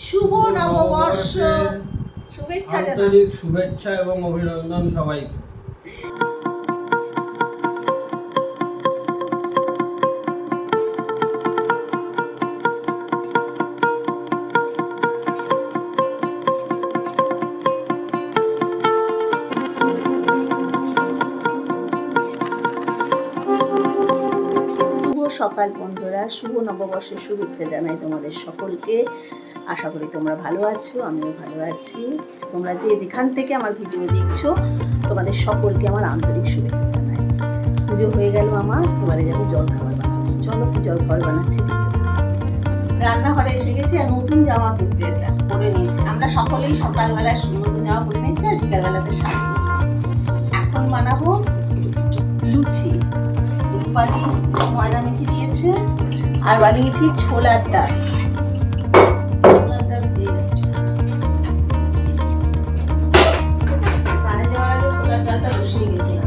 শুভ নববর্ষ শুভেচ্ছা আন্তরিক শুভেচ্ছা এবং অভিনন্দন সবাইকে। সকাল বন্ধুরা, শুভ নববর্ষের শুভেচ্ছা জানাই তোমাদের সকলকে। আশা করি তোমরা ভালো আছো, আমিও ভালো আছি। তোমরা যে যেখান থেকে আমার ভিডিও দেখছো তোমাদের সকলকে আমার আন্তরিক শুভেচ্ছা জানাই। পুজো হয়ে গেল আমার, এবারে যাবো জল খাবার বানাবো। চলো কি জল খাবার বানাচ্ছি। রান্নাঘরে এসে গেছি আর নতুন জামা কিন্তু এটা পরে নিয়েছি। আমরা সকলেই সকালবেলা নতুন জামা পরে নিয়েছি আর বিকালবেলাতে শাড়ি। এখন বানাবো লুচি। রূপালি ময়দা মেখে দিয়েছে আর বানিয়েছি ছোলার ডাল। ছোলার ডাল দিয়ে গেছে, স্নানে যাওয়ার আগে ছোলার ডালটা বসিয়ে গেছিলাম।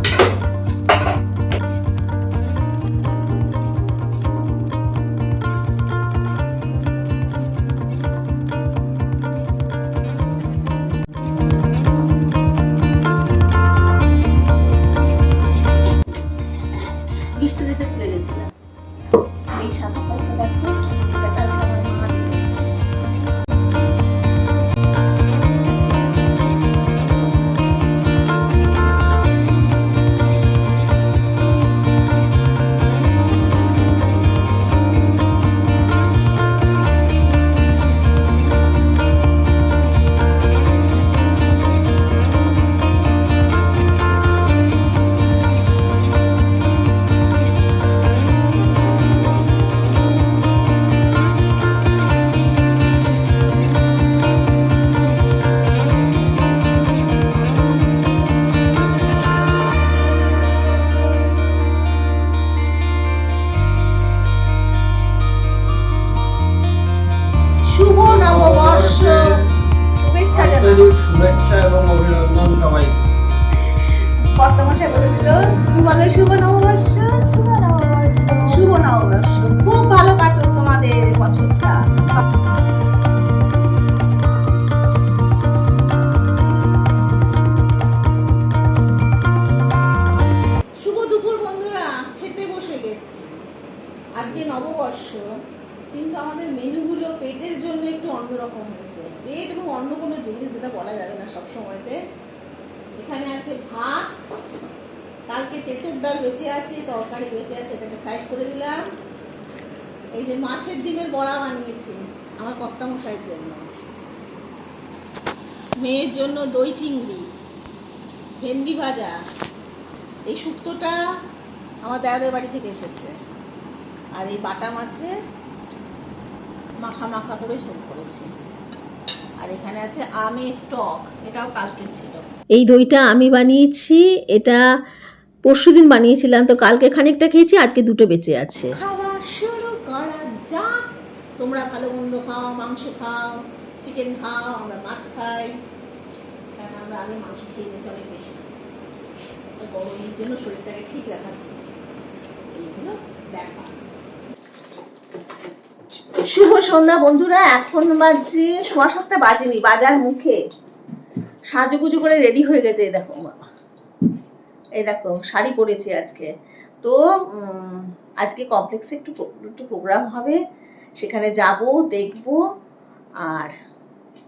বৃষ্টি দিতে ভুলে গেছিলাম। এই সাদা পাতা দেখো, এটা কালকে আমার মা দিল। শুভ নববর্ষ শুভেচ্ছা জানাই। আন্তরিক শুভেচ্ছা এবং অভিনন্দন সবাইকে। বর্তমানে বলে দিল, তুমি বলো শুভ নববর্ষ। শুভ নববর্ষ, শুভ নববর্ষ। খুব ভালো কাটুক তোমাদের বছরটা। শুভ দুপুর বন্ধুরা, খেতে বসে গেছি। আজকে নববর্ষ, কিন্তু আমাদের মেনুগুলো পেটের জন্য একটু অন্যরকম হয়েছে। পেট এবং অন্য কোনো জিনিস যেটা বলা যাবে না সব সময়তে। এখানে আছে ভাত, কালকে তেঁতুর ডাল বেঁচে আছে, তরকারি বেঁচে আছে, এটাকে সাইড করে দিলাম। এই যে মাছের ডিমের বড়া বানিয়েছি আমার কর্তামশাইয়ের জন্য, মেয়ের জন্য দই চিংড়ি, ভেন্ডি ভাজা। এই শুক্তোটা আমার দেওরের বাড়ি থেকে এসেছে। আর এই বাটা মাছের মাখা মাখা করে ঝোল করেছি। আর এখানে আছে আমের টক, এটাও কালকের ছিল। এই দইটা আমি বানিয়েছি, এটা পরশুদিন বানিয়েছিলাম, তো কালকে খানিকটা খেয়েছি, আজকে দুটো বেঁচে আছে। খাওয়া শুরু করা যাক। তোমরা ভালো মন্দ খাও, মাংস খাও, চিকেন খাও, আমরা মাছ খাই, কারণ আমরা আগে মাংস খেয়ে নিয়েছি অনেক বেশি। গরমের জন্য শরীরটাকে ঠিক রাখার জন্য এইগুলো দেখা। শুভ সন্ধ্যা বন্ধুরা, এখন বাজে 7:15 বাজেনি, বাজার মুখে। সাজুগুজু করে রেডি হয়ে গেছে। এই দেখো বাবা, এই দেখো শাড়ি পরেছি আজকে। তো আজকে কমপ্লেক্সে একটু প্রোগ্রাম হবে, সেখানে যাব, দেখব, আর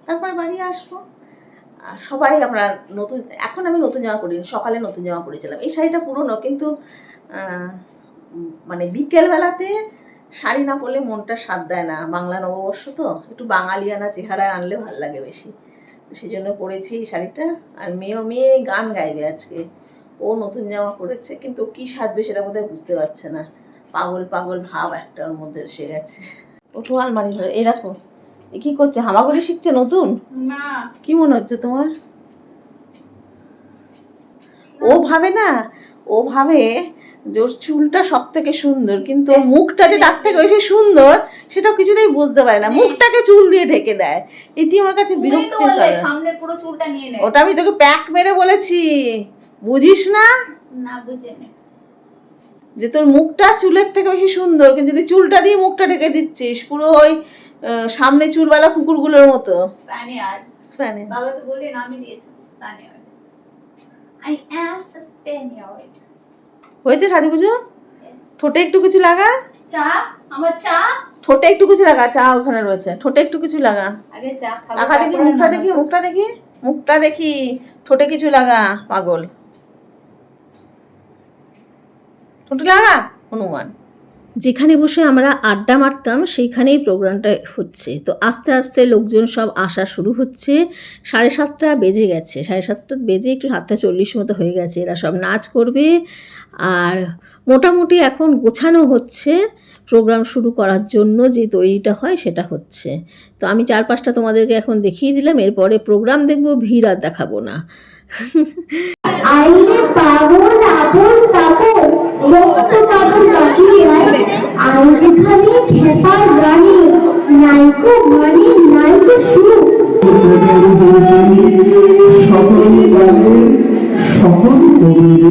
তারপরে বাড়ি আসবো। সবাই আমরা নতুন, এখন আমি নতুন জামা পরিনি, সকালে নতুন জামা পরেছিলাম। এই শাড়িটা পুরনো, কিন্তু মানে বিকেলবেলাতে শাড়ি না পরলে মনটা সাথ দেয় না। বাংলা নববর্ষ তো, একটু বাঙালিয়ানা চেহারায় আনলে ভালো লাগে বেশি, তো সেই জন্য পরেছি এই শাড়িটা। আর মেয়ে গান গাইবে আজকে, ও নতুন জামা পরেছে, কিন্তু কি সাজবে সেটা বোধহয় বুঝতে পারছে না। পাগল পাগল ভাব একটা ওর মধ্যে এসে গেছে। ওঠো আলমারি ধরে। এই দেখো এ কি করছে, হামাগুড়ি শিখছে নতুন না? কি মনে হচ্ছে তোমার? ও ভাবে না, ও ভাবে যে ওর চুলটা সব থেকে সুন্দর, কিন্তু ওর মুখটা যে তার থেকে বেশি সুন্দর সেটা কিছুতেই বুঝতে পারে না। মুখটাকে চুল দিয়ে ঢেকে দেয়, এটি আমার কাছে বিরক্ত করে। সামনে পুরো চুলটা নিয়ে নেয়। ওটা আমি তোকে প্যাক মেরে বলেছি, বুঝিস না? না বুঝে নে, যে তোর মুখটা চুলের থেকে বেশি সুন্দর, কিন্তু যদি চুলটা দিয়ে মুখটা ঢেকে দিচ্ছিস, পুরো ওই সামনে চুলওয়ালা কুকুরগুলোর মতো। স্প্যানিয়ার্ড। স্প্যানিয়ার্ড। বাবা তো বললি নামই দিয়েছে Spaniard. I am a Spaniard. হয়েছে সাজুগুজু? ঠোঁটে একটু কিছু লাগা। চা, আমার চা। ঠোঁটে একটু কিছু লাগা, চা ওখানে রয়েছে, ঠোঁটে একটু কিছু লাগা। আগে চা খাবো। লাগা দেখি, মুখটা দেখি, মুখটা দেখি, মুখটা দেখি, ঠোঁটে কিছু লাগা, পাগল। ঠোঁটে লাগা, হনুমান। যেখানে বসে আমরা আড্ডা মারতাম সেইখানেই প্রোগ্রামটা হচ্ছে। তো আস্তে আস্তে লোকজন সব আসা শুরু হচ্ছে। 7:30 বেজে গেছে, 7:30 বেজে একটু 7:40 মতো হয়ে গেছে। এরা সব নাচ করবে আর মোটামুটি এখন গোছানো হচ্ছে প্রোগ্রাম শুরু করার জন্য। যে তৈরিটা হয় সেটা হচ্ছে। তো আমি 4-5টা তোমাদেরকে এখন দেখিয়ে দিলাম, এরপরে প্রোগ্রাম দেখবো, ভিড় আর দেখাবো না। আইলে পাগল আপন তাপন রক্ত পাগল বাঁচিয়ে আর যেখানে খেপার রানী নাইকো মানে নাইকো সুখ সকল গানের সকল কবির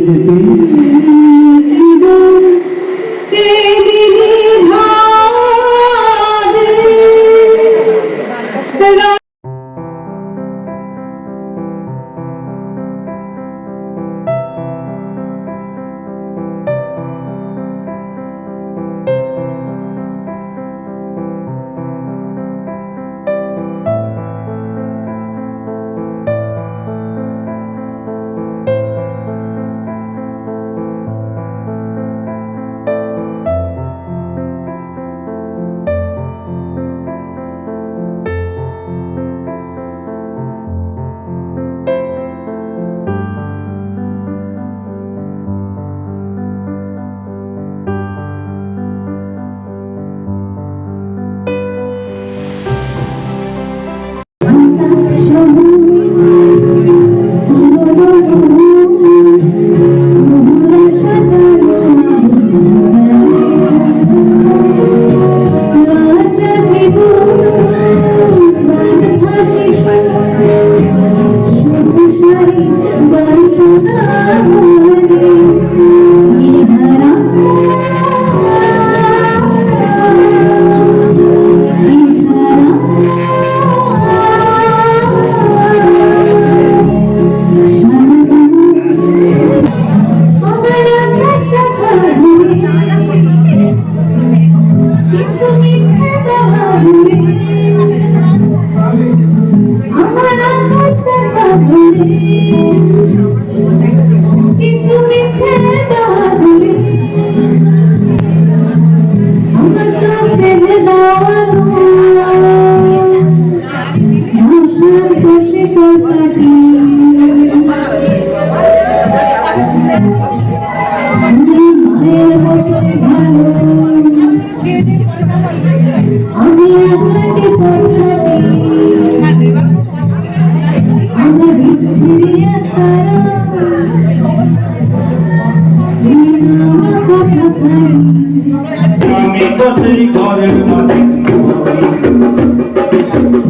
আমি তো সেই ঘরের মালিক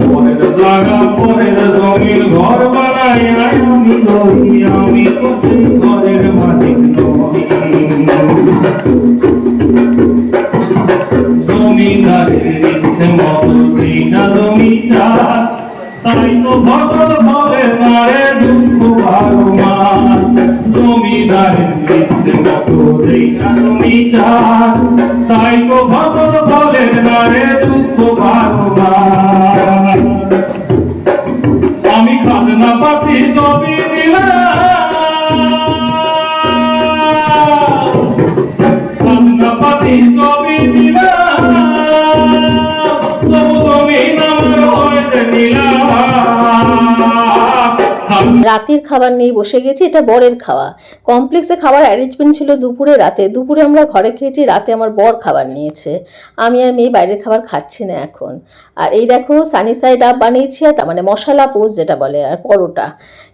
পরের জায়গা পরের জমির ঘর বানাই আমি নই, আমি তো সেই ঘরের মালিক নই। জমিদারের ইচ্ছে মতো সেই না জমিদার, তাই তো ভগল বলে মারে দুঃখ বারো মাস। জমিদারের ইচ্ছে মতো সেই না জমিদার, তাই তো ভগল বলে মারে দুঃখ বারো মাস। আমি খাজনা পাতি ছবি দিলাম, খাজনা পাতি ছবি দিলাম, তবু তুমি নাম হয়েছে নিলাম। রাতের খাবার নিয়ে বসে গেছি, এটা বরের খাওয়া। কমপ্লেক্সে খাবার অ্যারেঞ্জমেন্ট ছিল দুপুরে, রাতে। দুপুরে আমরা ঘরে খেয়েছি, রাতে আমার বর খাবার নিয়েছে। আমি আর মেয়ে বাইরের খাবার খাচ্ছি না এখন। আর এই দেখো সানি সাইড আপ বানিয়েছি, আর তার মানে মশলা পোস্ট যেটা বলে, আর পরোটা।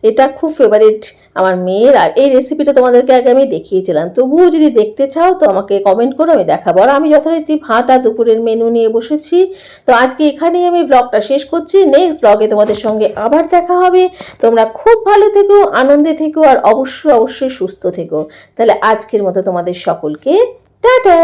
এটা খুব ফেভারিট আমার মেয়ের। আর এই রেসিপিটা তোমাদেরকে আগে আমি দেখিয়েছিলাম, তবুও যদি দেখতে চাও তো আমাকে কমেন্ট করো, আমি দেখাবো। আর আমি যথারীতি ভাত আর দুপুরের মেনু নিয়ে বসেছি। তো আজকে এখানেই আমি ব্লগটা শেষ করছি। নেক্সট ব্লগে তোমাদের সঙ্গে আবার দেখা হবে। তোমরা খুব ভালো থেকো, আনন্দে থেকো, আর অবশ্যই অবশ্যই সুস্থ থেকো। তাহলে আজকের মতো তোমাদের সকলকে টাটা।